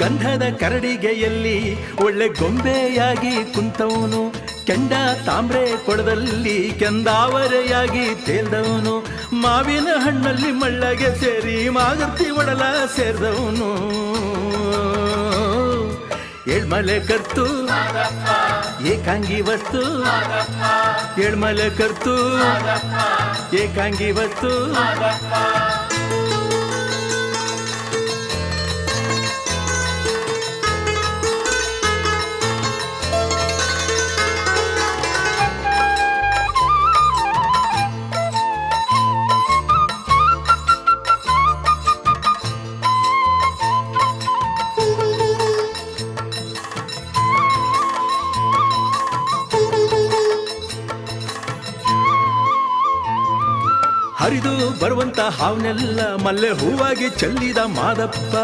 ಗಂಧದ ಕರಡಿಗೆಯಲ್ಲಿ ಒಳ್ಳೆ ಗೊಂಬೆಯಾಗಿ ಕುಂತವನು, ಕೆಂಡ ತಾಮ್ರೆ ಕೊಡದಲ್ಲಿ ಕೆಂದಾವರೆಯಾಗಿ ತೇಲ್ದವನು, ಮಾವಿನ ಹಣ್ಣಲ್ಲಿ ಮಳ್ಳಗೆ ಸೇರಿ ಮಾಗರ್ತಿ ಒಡಲ ಸೇರಿದವನು. ಏಳ್ಮಲೆ ಕರ್ತು ಏಕಾಂಗಿ ವಸ್ತು, ಏಳ್ಮಲೆ ಕರ್ತು ಏಕಾಂಗಿ ವಸ್ತು. ಹರಿದು ಬರುವಂತ ಹಾವನೆಲ್ಲ ಮಲ್ಲೆ ಹೂವಾಗಿ ಚೆಲ್ಲಿದ ಮಾದಪ್ಪ,